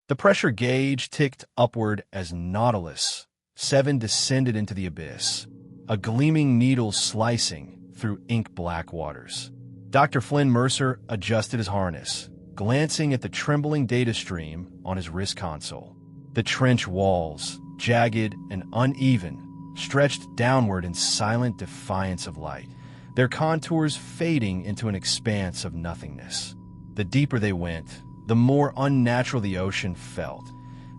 The pressure gauge ticked upward as Nautilus 7 descended into the abyss, a gleaming needle slicing through ink-black waters. Dr. Flynn Mercer adjusted his harness, glancing at the trembling data stream on his wrist console. The trench walls, jagged and uneven, stretched downward in silent defiance of light, their contours fading into an expanse of nothingness. The deeper they went, the more unnatural the ocean felt.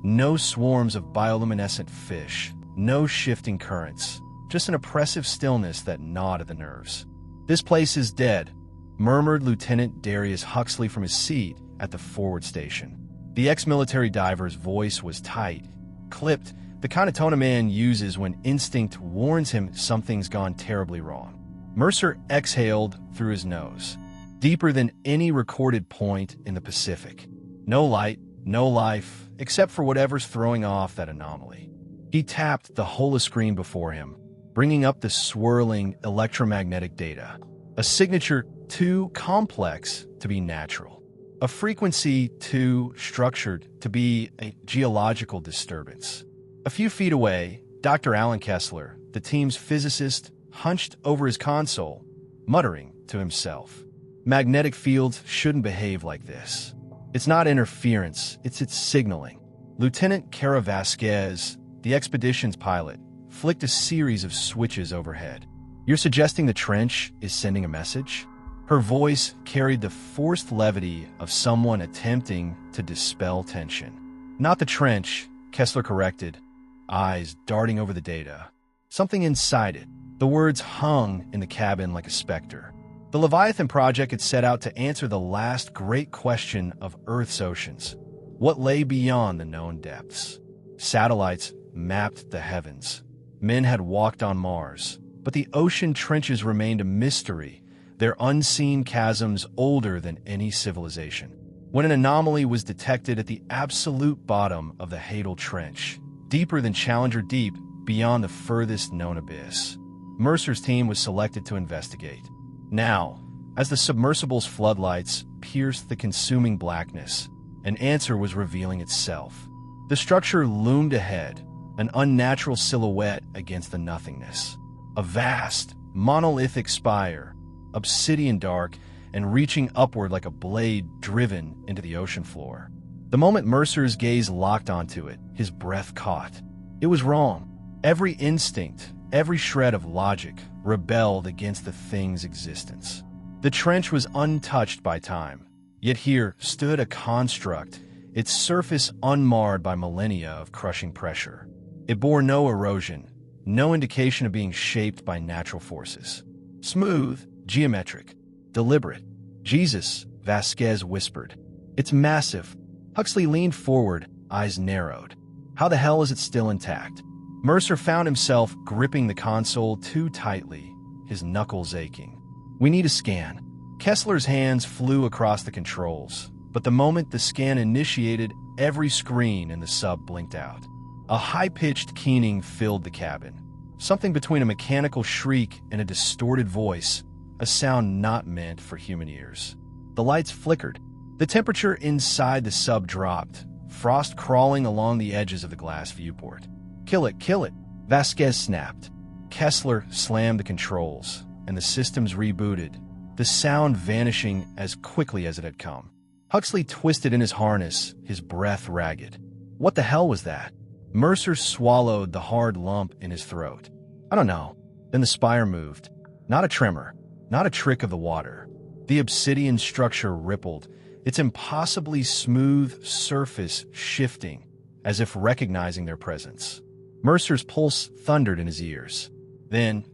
No swarms of bioluminescent fish, no shifting currents, just an oppressive stillness that gnawed at the nerves. "This place is dead," murmured Lieutenant Darius Huxley from his seat at the forward station. The ex-military diver's voice was tight, clipped, the kind of tone a man uses when instinct warns him something's gone terribly wrong. Mercer exhaled through his nose, deeper than any recorded point in the Pacific. No light, no life, except for whatever's throwing off that anomaly. He tapped the holoscreen before him, bringing up the swirling electromagnetic data. A signature too complex to be natural. A frequency too structured to be a geological disturbance. A few feet away, Dr. Alan Kessler, the team's physicist, hunched over his console, muttering to himself. Magnetic fields shouldn't behave like this. It's not interference, it's signaling. Lieutenant Kara Vasquez, the expedition's pilot, flicked a series of switches overhead. "You're suggesting the trench is sending a message?" Her voice carried the forced levity of someone attempting to dispel tension. "Not the trench," Kessler corrected, eyes darting over the data. Something inside it. The words hung in the cabin like a specter. The Leviathan Project had set out to answer the last great question of Earth's oceans. What lay beyond the known depths? Satellites mapped the heavens. Men had walked on Mars, but the ocean trenches remained a mystery, their unseen chasms older than any civilization. When an anomaly was detected at the absolute bottom of the Hadal Trench, deeper than Challenger Deep, beyond the furthest known abyss, Mercer's team was selected to investigate. Now, as the submersible's floodlights pierced the consuming blackness, an answer was revealing itself. The structure loomed ahead, an unnatural silhouette against the nothingness. A vast, monolithic spire, obsidian dark and reaching upward like a blade driven into the ocean floor. The moment Mercer's gaze locked onto it, his breath caught. It was wrong. Every instinct, every shred of logic rebelled against the thing's existence. The trench was untouched by time, yet here stood a construct, its surface unmarred by millennia of crushing pressure. It bore no erosion, no indication of being shaped by natural forces. Smooth, geometric, deliberate. "Jesus," Vasquez whispered. "It's massive." Huxley leaned forward, eyes narrowed. "How the hell is it still intact?" Mercer found himself gripping the console too tightly, his knuckles aching. "We need a scan." Kessler's hands flew across the controls, but the moment the scan initiated, every screen in the sub blinked out. A high-pitched keening filled the cabin, something between a mechanical shriek and a distorted voice, a sound not meant for human ears. The lights flickered. The temperature inside the sub dropped, frost crawling along the edges of the glass viewport. Kill it, Vasquez snapped. Kessler slammed the controls, and the systems rebooted, the sound vanishing as quickly as it had come. Huxley twisted in his harness, his breath ragged. What the hell was that? Mercer swallowed the hard lump in his throat. "I don't know." Then the spire moved. Not a tremor, not a trick of the water. The obsidian structure rippled, its impossibly smooth surface shifting, as if recognizing their presence. Mercer's pulse thundered in his ears. Then,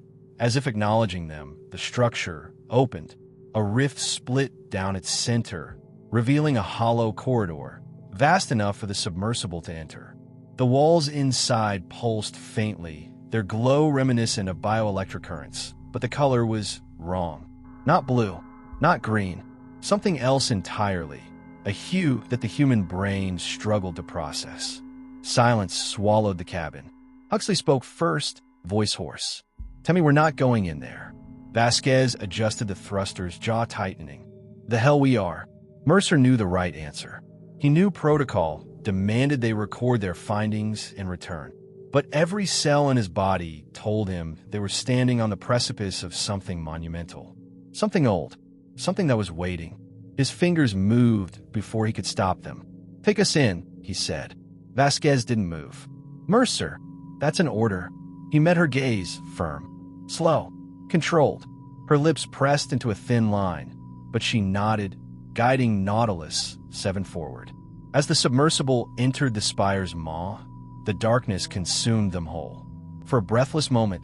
as if acknowledging them, the structure opened. A rift split down its center, revealing a hollow corridor, vast enough for the submersible to enter. The walls inside pulsed faintly, their glow reminiscent of bioelectric currents, but the color was wrong. Not blue, not green, something else entirely, a hue that the human brain struggled to process. Silence swallowed the cabin. Huxley spoke first, voice hoarse. "Tell me we're not going in there." Vasquez adjusted the thrusters, jaw tightening. "The hell we are." Mercer knew the right answer. He knew protocol, demanded they record their findings in return. But every cell in his body told him they were standing on the precipice of something monumental. Something old. Something that was waiting. His fingers moved before he could stop them. "Take us in," he said. Vasquez didn't move. "Mercer, that's an order." He met her gaze, firm, slow, controlled. Her lips pressed into a thin line, but she nodded, guiding Nautilus 7 forward. As the submersible entered the Spire's maw, the darkness consumed them whole. For a breathless moment,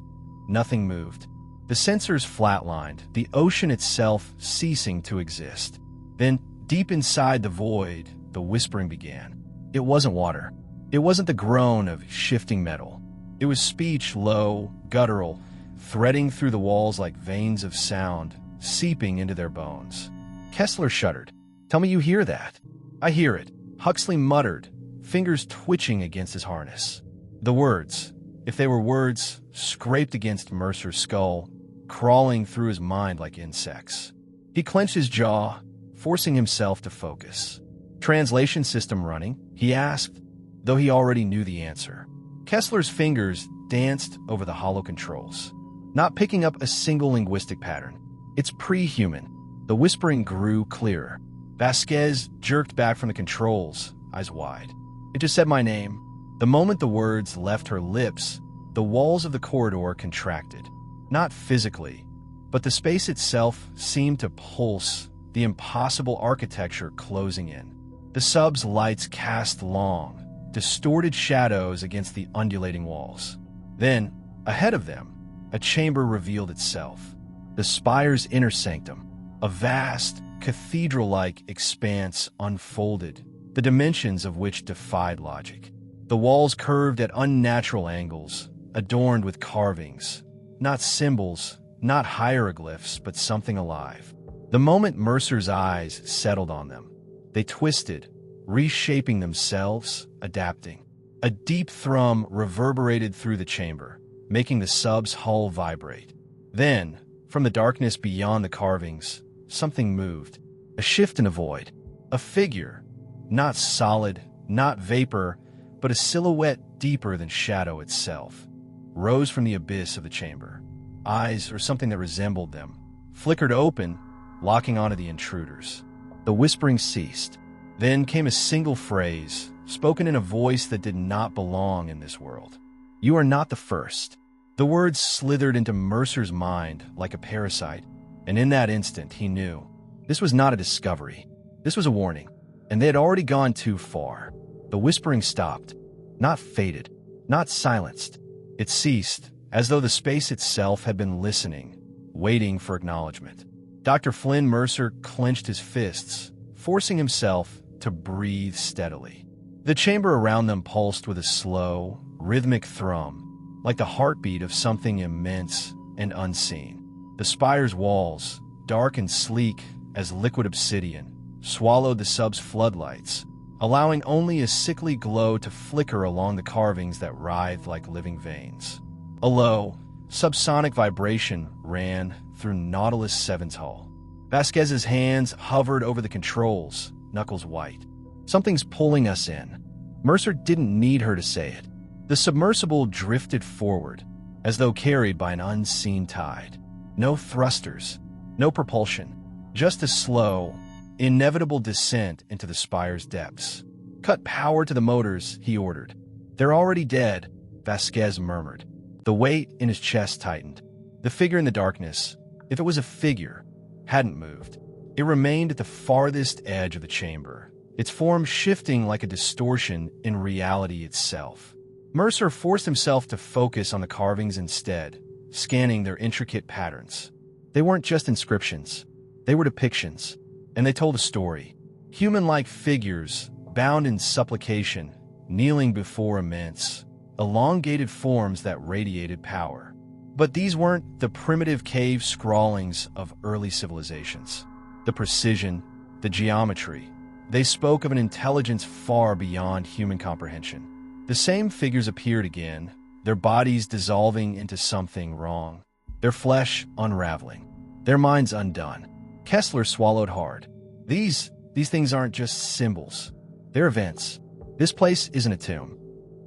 nothing moved. The sensors flatlined, the ocean itself ceasing to exist. Then, deep inside the void, the whispering began. It wasn't water. It wasn't the groan of shifting metal. It was speech, low, guttural, threading through the walls like veins of sound, seeping into their bones. Kessler shuddered. "Tell me you hear that." "I hear it," Huxley muttered, fingers twitching against his harness. The words, if they were words, scraped against Mercer's skull, crawling through his mind like insects. He clenched his jaw, forcing himself to focus. "Translation system running?" he asked, though he already knew the answer. Kessler's fingers danced over the hollow controls, not picking up a single linguistic pattern. "It's pre-human." The whispering grew clearer. Vasquez jerked back from the controls, eyes wide. "It just said my name." The moment the words left her lips, the walls of the corridor contracted. Not physically, but the space itself seemed to pulse, the impossible architecture closing in. The sub's lights cast long, distorted shadows against the undulating walls. Then, ahead of them, a chamber revealed itself. The Spire's inner sanctum, a vast, cathedral-like expanse unfolded, the dimensions of which defied logic. The walls curved at unnatural angles, adorned with carvings, not symbols, not hieroglyphs, but something alive. The moment Mercer's eyes settled on them, they twisted, reshaping themselves, adapting. A deep thrum reverberated through the chamber, making the sub's hull vibrate. Then, from the darkness beyond the carvings, something moved. A shift in a void. A figure, not solid, not vapor, but a silhouette deeper than shadow itself, rose from the abyss of the chamber. Eyes, or something that resembled them, flickered open, locking onto the intruders. The whispering ceased. Then came a single phrase, spoken in a voice that did not belong in this world. "You are not the first." The words slithered into Mercer's mind like a parasite, and in that instant he knew. This was not a discovery. This was a warning, and they had already gone too far. The whispering stopped, not faded, not silenced. It ceased, as though the space itself had been listening, waiting for acknowledgement. Dr. Flynn Mercer clenched his fists, forcing himself to breathe steadily. The chamber around them pulsed with a slow, rhythmic thrum, like the heartbeat of something immense and unseen. The Spire's walls, dark and sleek as liquid obsidian, swallowed the sub's floodlights, allowing only a sickly glow to flicker along the carvings that writhed like living veins. A low, subsonic vibration ran through Nautilus 7's hull. Vasquez's hands hovered over the controls, knuckles white. "Something's pulling us in." Mercer didn't need her to say it. The submersible drifted forward, as though carried by an unseen tide. No thrusters, no propulsion, just a slow, inevitable descent into the Spire's depths. "Cut power to the motors," he ordered. "They're already dead," Vasquez murmured. The weight in his chest tightened. The figure in the darkness, if it was a figure, hadn't moved. It remained at the farthest edge of the chamber, its form shifting like a distortion in reality itself. Mercer forced himself to focus on the carvings instead, scanning their intricate patterns. They weren't just inscriptions. They were depictions, and they told a story. Human-like figures, bound in supplication, kneeling before immense, elongated forms that radiated power. But these weren't the primitive cave scrawlings of early civilizations. The precision, the geometry, they spoke of an intelligence far beyond human comprehension. The same figures appeared again, their bodies dissolving into something wrong, their flesh unraveling, their minds undone. Kessler swallowed hard. These things aren't just symbols. They're events. This place isn't a tomb.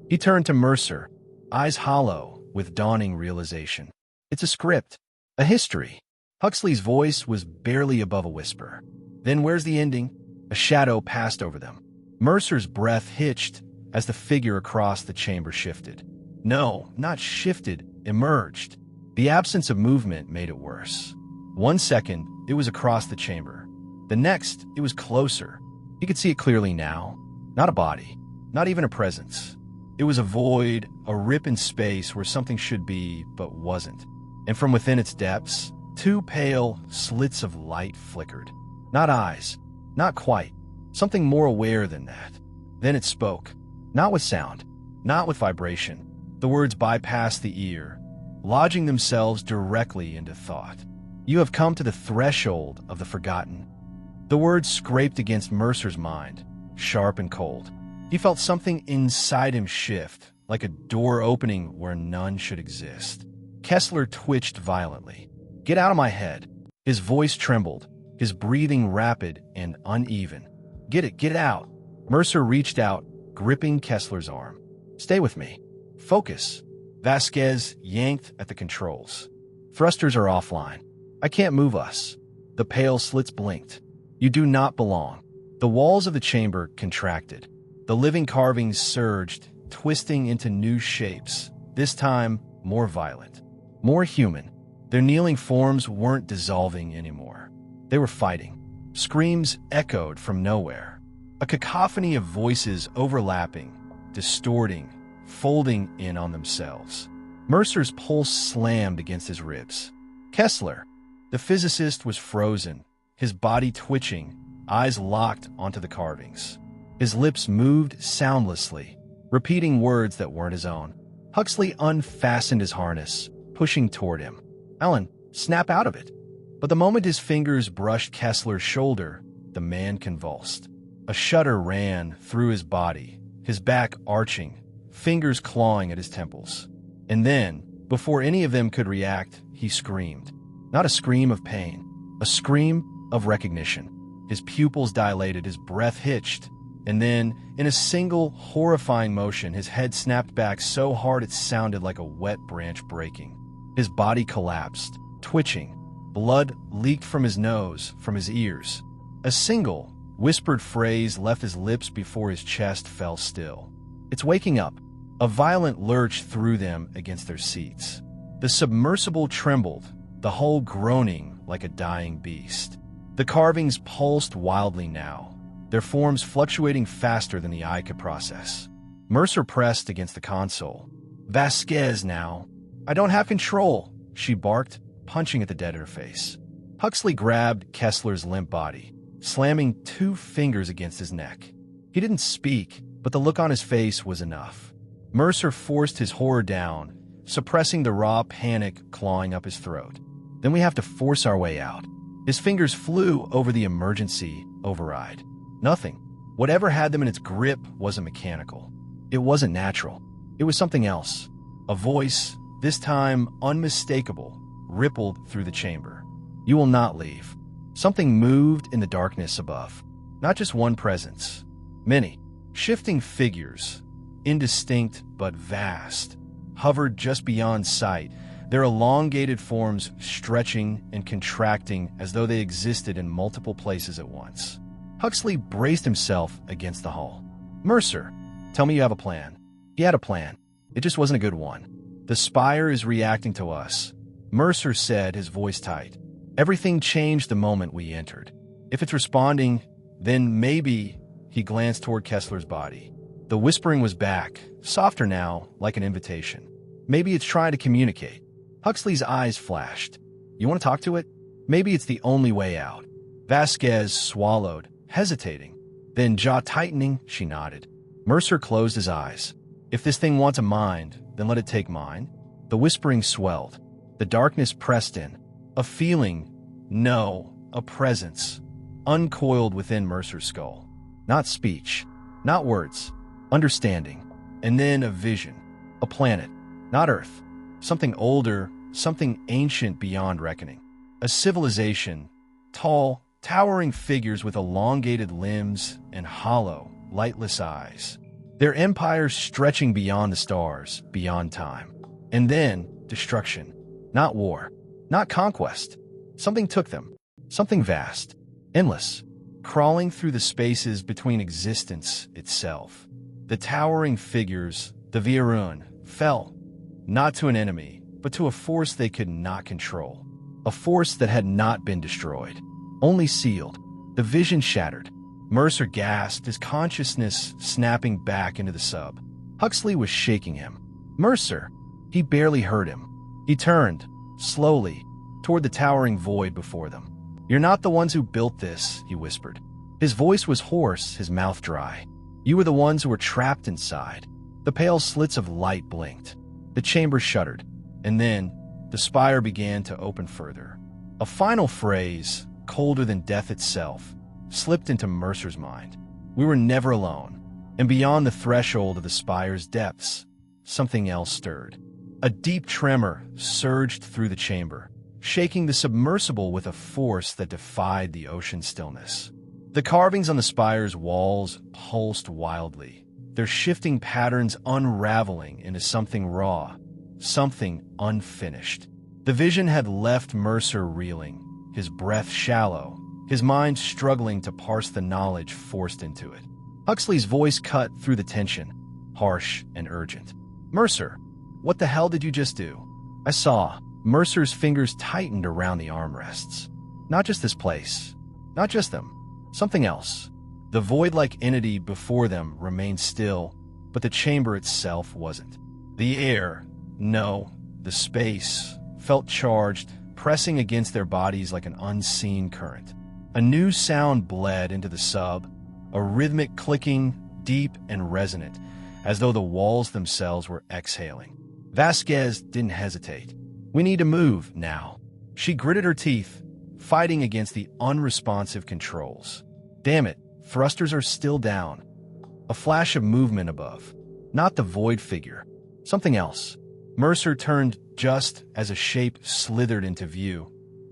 He turned to Mercer, eyes hollow with dawning realization. It's a script, a history. Huxley's voice was barely above a whisper. Then where's the ending? A shadow passed over them. Mercer's breath hitched as the figure across the chamber shifted. No, not shifted, emerged. The absence of movement made it worse. 1 second, it was across the chamber. The next, it was closer. He could see it clearly now. Not a body, not even a presence. It was a void, a rip in space where something should be, but wasn't. And from within its depths, 2 pale slits of light flickered. Not eyes, not quite. Something more aware than that. Then it spoke. Not with sound, not with vibration. The words bypassed the ear, lodging themselves directly into thought. You have come to the threshold of the forgotten. The words scraped against Mercer's mind, sharp and cold. He felt something inside him shift, like a door opening where none should exist. Kessler twitched violently. Get out of my head. His voice trembled, his breathing rapid and uneven. Get it out. Mercer reached out, gripping Kessler's arm. Stay with me. Focus. Vasquez yanked at the controls. Thrusters are offline. I can't move us. The pale slits blinked. You do not belong. The walls of the chamber contracted. The living carvings surged, twisting into new shapes, this time more violent, more human. Their kneeling forms weren't dissolving anymore. They were fighting. Screams echoed from nowhere. A cacophony of voices overlapping, distorting, folding in on themselves. Mercer's pulse slammed against his ribs. Kessler, the physicist, was frozen, his body twitching, eyes locked onto the carvings. His lips moved soundlessly, repeating words that weren't his own. Huxley unfastened his harness, pushing toward him. Alan, snap out of it. But the moment his fingers brushed Kessler's shoulder, the man convulsed. A shudder ran through his body, his back arching, fingers clawing at his temples. And then, before any of them could react, he screamed. Not a scream of pain, a scream of recognition. His pupils dilated, his breath hitched, and then, in a single, horrifying motion, his head snapped back so hard it sounded like a wet branch breaking. His body collapsed, twitching. Blood leaked from his nose, from his ears. A single, whispered phrase left his lips before his chest fell still. It's waking up. A violent lurch threw them against their seats. The submersible trembled, the hull groaning like a dying beast. The carvings pulsed wildly now, their forms fluctuating faster than the eye could process. Mercer pressed against the console. Vasquez now. I don't have control, she barked, punching at the dead in her face. Huxley grabbed Kessler's limp body, slamming 2 fingers against his neck. He didn't speak, but the look on his face was enough. Mercer forced his horror down, suppressing the raw panic clawing up his throat. Then we have to force our way out. His fingers flew over the emergency override. Nothing. Whatever had them in its grip wasn't mechanical. It wasn't natural. It was something else. A voice, this time unmistakable, rippled through the chamber. You will not leave. Something moved in the darkness above. Not just one presence. Many. Shifting figures, indistinct but vast, hovered just beyond sight, their elongated forms stretching and contracting as though they existed in multiple places at once. Huxley braced himself against the hull. Mercer, tell me you have a plan. He had a plan. It just wasn't a good one. The Spire is reacting to us, Mercer said, his voice tight. Everything changed the moment we entered. If it's responding, then maybe... He glanced toward Kessler's body. The whispering was back, softer now, like an invitation. Maybe it's trying to communicate. Huxley's eyes flashed. You want to talk to it? Maybe it's the only way out. Vasquez swallowed, hesitating. Then, jaw tightening, she nodded. Mercer closed his eyes. If this thing wants a mind, then let it take mine. The whispering swelled. The darkness pressed in. A feeling, no, a presence, uncoiled within Mercer's skull. Not speech, not words, understanding, and then a vision, a planet, not Earth, something older, something ancient beyond reckoning, a civilization, tall, towering figures with elongated limbs and hollow, lightless eyes. Their empires stretching beyond the stars, beyond time. And then, destruction. Not war. Not conquest. Something took them. Something vast. Endless. Crawling through the spaces between existence itself. The towering figures, the Virun, fell. Not to an enemy, but to a force they could not control. A force that had not been destroyed. Only sealed. The vision shattered. Mercer gasped, his consciousness snapping back into the sub. Huxley was shaking him. Mercer! He barely heard him. He turned, slowly, toward the towering void before them. You're not the ones who built this, he whispered. His voice was hoarse, his mouth dry. You were the ones who were trapped inside. The pale slits of light blinked. The chamber shuddered, and then the spire began to open further. A final phrase, colder than death itself, slipped into Mercer's mind. We were never alone, and beyond the threshold of the spire's depths, something else stirred. A deep tremor surged through the chamber, shaking the submersible with a force that defied the ocean's stillness. The carvings on the spire's walls pulsed wildly, their shifting patterns unraveling into something raw, something unfinished. The vision had left Mercer reeling, his breath shallow, his mind struggling to parse the knowledge forced into it. Huxley's voice cut through the tension, harsh and urgent. Mercer, what the hell did you just do? I saw. Mercer's fingers tightened around the armrests. Not just this place. Not just them. Something else. The void-like entity before them remained still, but the chamber itself wasn't. The air, no, the space, felt charged, pressing against their bodies like an unseen current. A new sound bled into the sub, a rhythmic clicking, deep and resonant, as though the walls themselves were exhaling. Vasquez didn't hesitate. We need to move now. She gritted her teeth, fighting against the unresponsive controls. Damn it, thrusters are still down. A flash of movement above. Not the void figure. Something else. Mercer turned just as a shape slithered into view,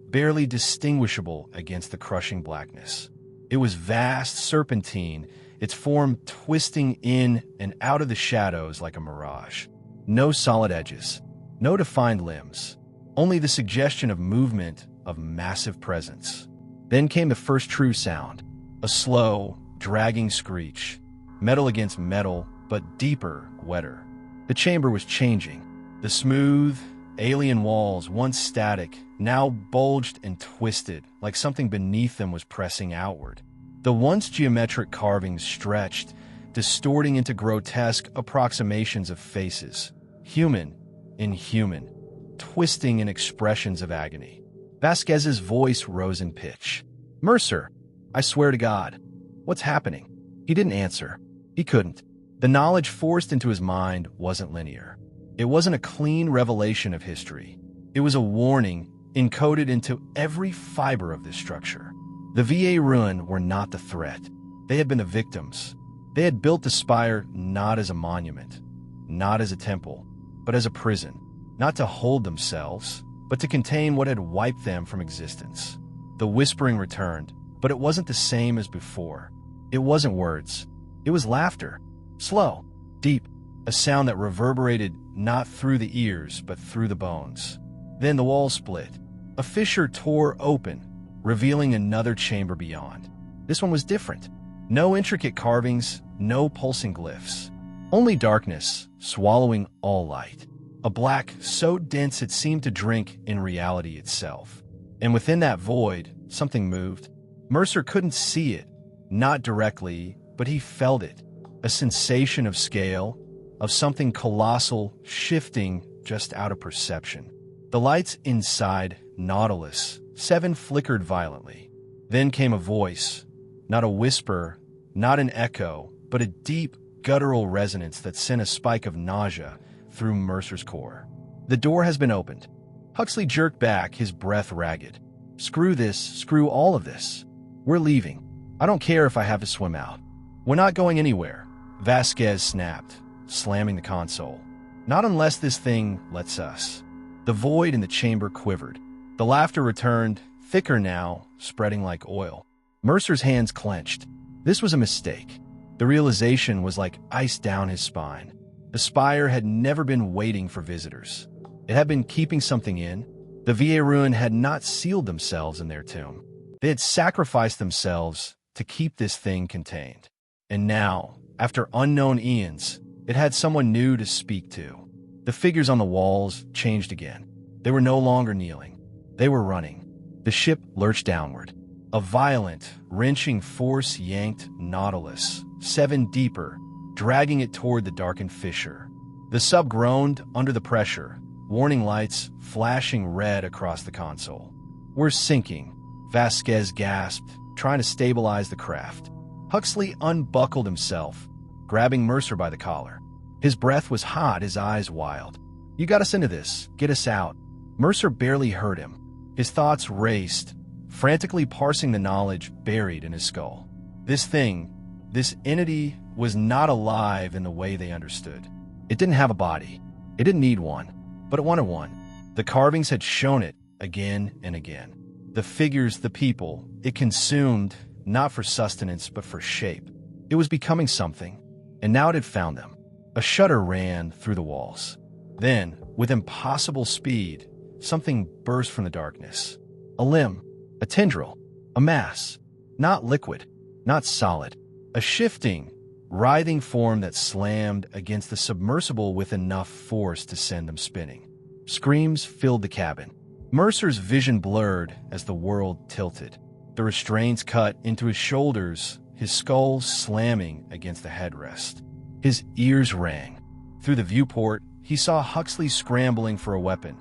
barely distinguishable against the crushing blackness. It was vast, serpentine, its form twisting in and out of the shadows like a mirage. No solid edges, no defined limbs, only the suggestion of movement, of massive presence. Then came the first true sound, a slow, dragging screech, metal against metal, but deeper, wetter. The chamber was changing. The smooth, alien walls, once static, now bulged and twisted, like something beneath them was pressing outward. The once geometric carvings stretched, distorting into grotesque approximations of faces, human, inhuman, twisting in expressions of agony. Vasquez's voice rose in pitch. Mercer, I swear to God, what's happening? He didn't answer. He couldn't. The knowledge forced into his mind wasn't linear. It wasn't a clean revelation of history. It was a warning encoded into every fiber of this structure. The VA Ruin were not the threat. They had been the victims. They had built the Spire not as a monument, not as a temple, but as a prison, not to hold themselves, but to contain what had wiped them from existence. The whispering returned, but it wasn't the same as before. It wasn't words. It was laughter. Slow, deep, a sound that reverberated not through the ears, but through the bones. Then the wall split. A fissure tore open, revealing another chamber beyond. This one was different. No intricate carvings, no pulsing glyphs. Only darkness, swallowing all light. A black so dense it seemed to drink in reality itself. And within that void, something moved. Mercer couldn't see it, not directly, but he felt it. A sensation of scale, of something colossal shifting just out of perception. The lights inside Nautilus 7 flickered violently. Then came a voice, not a whisper, not an echo, but a deep, guttural resonance that sent a spike of nausea through Mercer's core. The door has been opened. Huxley jerked back, his breath ragged. Screw this, screw all of this. We're leaving. I don't care if I have to swim out. We're not going anywhere. Vasquez snapped, slamming the console. Not unless this thing lets us. The void in the chamber quivered. The laughter returned, thicker now, spreading like oil. Mercer's hands clenched. This was a mistake. The realization was like ice down his spine. The Spire had never been waiting for visitors. It had been keeping something in. The VA ruin had not sealed themselves in their tomb. They had sacrificed themselves to keep this thing contained. And now, after unknown eons, it had someone new to speak to. The figures on the walls changed again. They were no longer kneeling. They were running. The ship lurched downward. A violent, wrenching force yanked Nautilus 7 deeper, dragging it toward the darkened fissure. The sub groaned under the pressure, warning lights flashing red across the console. "We're sinking," Vasquez gasped, trying to stabilize the craft. Huxley unbuckled himself, grabbing Mercer by the collar. His breath was hot, his eyes wild. "You got us into this. Get us out." Mercer barely heard him. His thoughts raced, frantically parsing the knowledge buried in his skull. This thing, this entity, was not alive in the way they understood. It didn't have a body. It didn't need one, but it wanted one. The carvings had shown it again and again. The figures, the people, it consumed, not for sustenance, but for shape. It was becoming something, and now it had found them. A shudder ran through the walls. Then, with impossible speed, something burst from the darkness. A limb, a tendril, a mass. Not liquid, not solid. A shifting, writhing form that slammed against the submersible with enough force to send them spinning. Screams filled the cabin. Mercer's vision blurred as the world tilted. The restraints cut into his shoulders, his skull slamming against the headrest. His ears rang. Through the viewport, he saw Huxley scrambling for a weapon,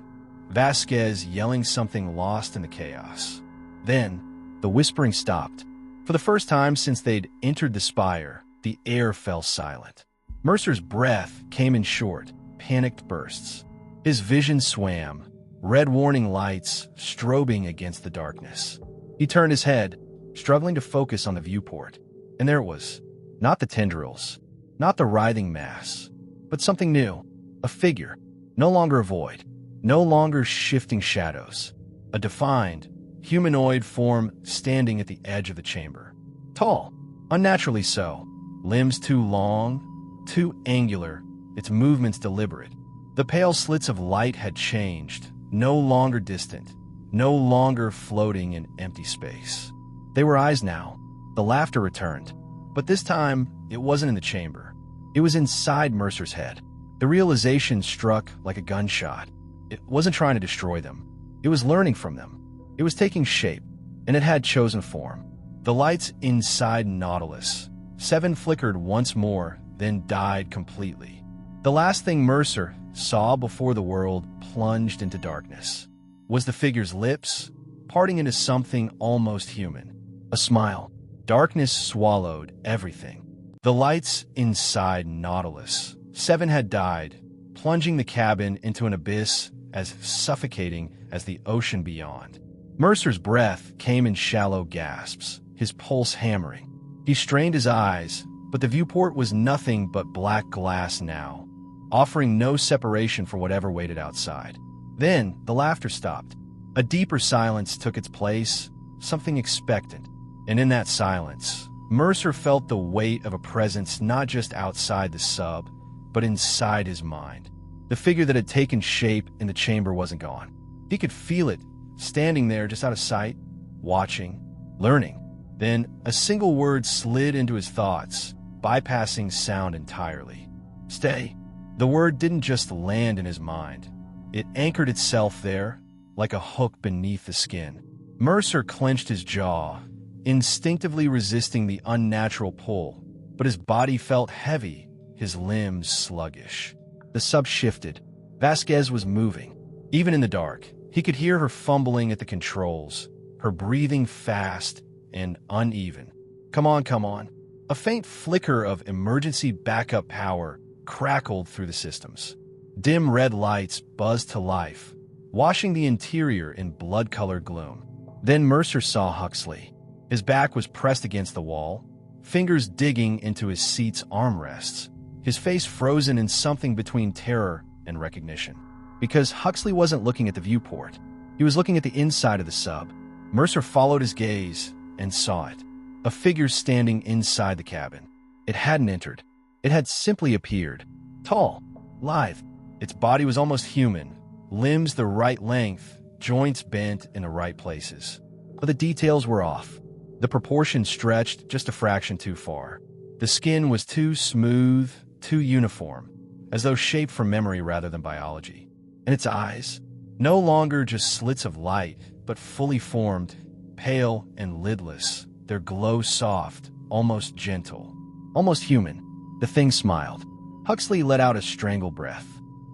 Vasquez yelling something lost in the chaos. Then, the whispering stopped. For the first time since they'd entered the Spire, the air fell silent. Mercer's breath came in short, panicked bursts. His vision swam, red warning lights strobing against the darkness. He turned his head, struggling to focus on the viewport. And there it was. Not the tendrils, not the writhing mass, but something new. A figure, no longer a void, no longer shifting shadows. A defined, humanoid form standing at the edge of the chamber. Tall, unnaturally so, limbs too long, too angular, its movements deliberate. The pale slits of light had changed, no longer distant, no longer floating in empty space. They were eyes now. The laughter returned, but this time it wasn't in the chamber. It was inside Mercer's head. The realization struck like a gunshot. It wasn't trying to destroy them. It was learning from them. It was taking shape, and it had chosen form. The lights inside Nautilus 7 flickered once more, then died completely. The last thing Mercer saw before the world plunged into darkness was the figure's lips, parting into something almost human. A smile. Darkness swallowed everything. The lights inside Nautilus 7 had died, plunging the cabin into an abyss as suffocating as the ocean beyond. Mercer's breath came in shallow gasps, his pulse hammering. He strained his eyes, but the viewport was nothing but black glass now, offering no separation for whatever waited outside. Then the laughter stopped. A deeper silence took its place, something expectant. And in that silence, Mercer felt the weight of a presence not just outside the sub, but inside his mind. The figure that had taken shape in the chamber wasn't gone. He could feel it, standing there just out of sight, watching, learning. Then a single word slid into his thoughts, bypassing sound entirely. Stay. The word didn't just land in his mind. It anchored itself there, like a hook beneath the skin. Mercer clenched his jaw, instinctively resisting the unnatural pull, but his body felt heavy, his limbs sluggish. The sub shifted. Vasquez was moving. Even in the dark, he could hear her fumbling at the controls, her breathing fast and uneven. Come on, come on. A faint flicker of emergency backup power crackled through the systems. Dim red lights buzzed to life, washing the interior in blood-colored gloom. Then Mercer saw Huxley. His back was pressed against the wall, fingers digging into his seat's armrests, his face frozen in something between terror and recognition. Because Huxley wasn't looking at the viewport. He was looking at the inside of the sub. Mercer followed his gaze and saw it. A figure standing inside the cabin. It hadn't entered. It had simply appeared. Tall, lithe. Its body was almost human, limbs the right length, joints bent in the right places. But the details were off. The proportions stretched just a fraction too far. The skin was too smooth, too uniform, as though shaped from memory rather than biology. And its eyes, no longer just slits of light, but fully formed, pale and lidless, their glow soft, almost gentle, almost human. The thing smiled. Huxley let out a strangled breath.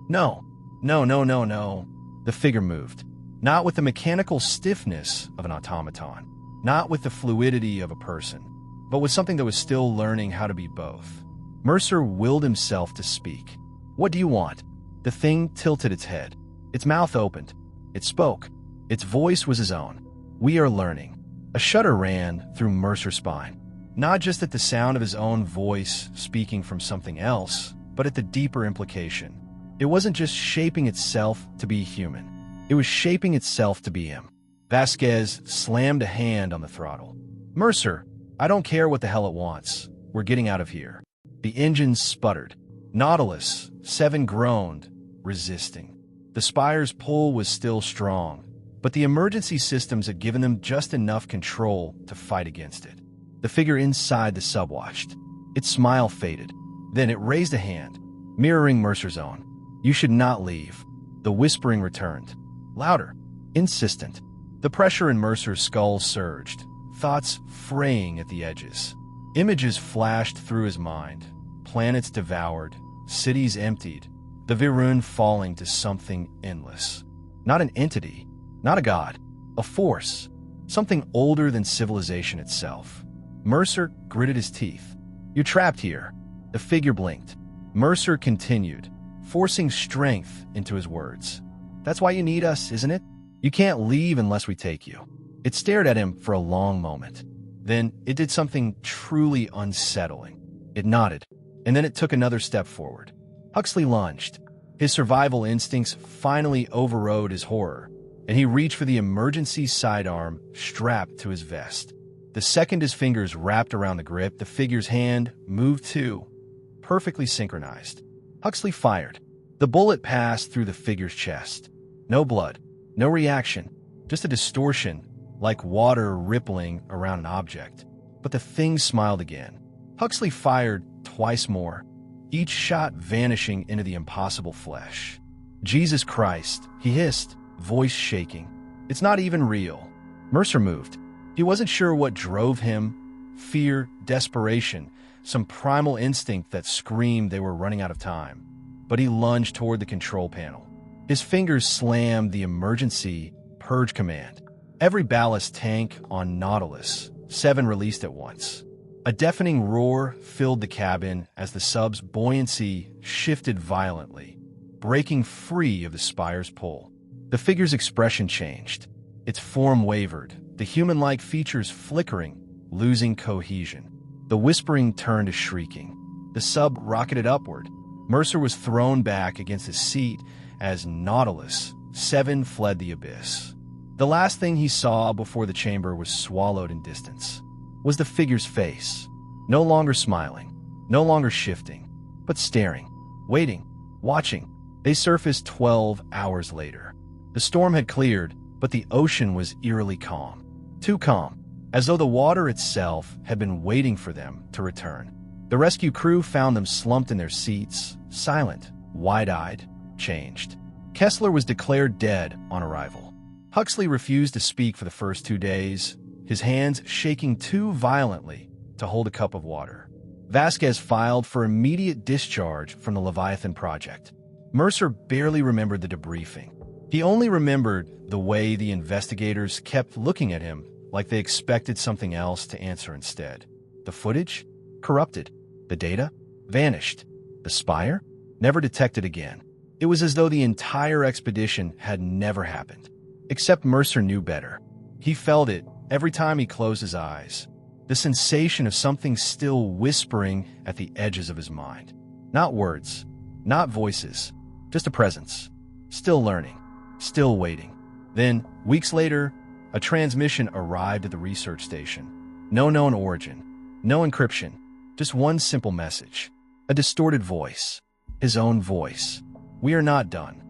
No. The figure moved. Not with the mechanical stiffness of an automaton, not with the fluidity of a person, but with something that was still learning how to be both. Mercer willed himself to speak. "What do you want?" The thing tilted its head. Its mouth opened. It spoke. Its voice was his own. "We are learning." A shudder ran through Mercer's spine, not just at the sound of his own voice speaking from something else, but at the deeper implication. It wasn't just shaping itself to be human. It was shaping itself to be him. Vasquez slammed a hand on the throttle. "Mercer, I don't care what the hell it wants. We're getting out of here." The engines sputtered. Nautilus 7 groaned, resisting. The Spire's pull was still strong, but the emergency systems had given them just enough control to fight against it. The figure inside the sub watched. Its smile faded. Then it raised a hand, mirroring Mercer's own. "You should not leave." The whispering returned. Louder, insistent. The pressure in Mercer's skull surged, thoughts fraying at the edges. Images flashed through his mind. Planets devoured, cities emptied, the Virun falling to something endless. Not an entity, not a god, a force, something older than civilization itself. Mercer gritted his teeth. "You're trapped here." The figure blinked. Mercer continued, forcing strength into his words. "That's why you need us, isn't it? You can't leave unless we take you." It stared at him for a long moment. Then it did something truly unsettling. It nodded, and then it took another step forward. Huxley lunged. His survival instincts finally overrode his horror, and he reached for the emergency sidearm strapped to his vest. The second his fingers wrapped around the grip, the figure's hand moved too, perfectly synchronized. Huxley fired. The bullet passed through the figure's chest. No blood, no reaction, just a distortion, like water rippling around an object. But the thing smiled again. Huxley fired twice more, each shot vanishing into the impossible flesh. "Jesus Christ," he hissed, voice shaking. "It's not even real." Mercer moved. He wasn't sure what drove him. Fear, desperation, some primal instinct that screamed they were running out of time. But he lunged toward the control panel. His fingers slammed the emergency purge command. Every ballast tank on Nautilus 7 released at once. A deafening roar filled the cabin as the sub's buoyancy shifted violently, breaking free of the Spire's pull. The figure's expression changed. Its form wavered, the human-like features flickering, losing cohesion. The whispering turned to shrieking. The sub rocketed upward. Mercer was thrown back against his seat as Nautilus 7 fled the abyss. The last thing he saw before the chamber was swallowed in distance was the figure's face, no longer smiling, no longer shifting, but staring, waiting, watching. They surfaced 12 hours later. The storm had cleared, but the ocean was eerily calm. Too calm, as though the water itself had been waiting for them to return. The rescue crew found them slumped in their seats, silent, wide-eyed, changed. Kessler was declared dead on arrival. Huxley refused to speak for the first 2 days, his hands shaking too violently to hold a cup of water. Vasquez filed for immediate discharge from the Leviathan project. Mercer barely remembered the debriefing. He only remembered the way the investigators kept looking at him like they expected something else to answer instead. The footage? Corrupted. The data? Vanished. The Spire? Never detected again. It was as though the entire expedition had never happened. Except Mercer knew better. He felt it every time he closed his eyes. The sensation of something still whispering at the edges of his mind. Not words, not voices, just a presence. Still learning, still waiting. Then, weeks later, a transmission arrived at the research station. No known origin, no encryption, Just one simple message. A distorted voice. His own voice. We are not done.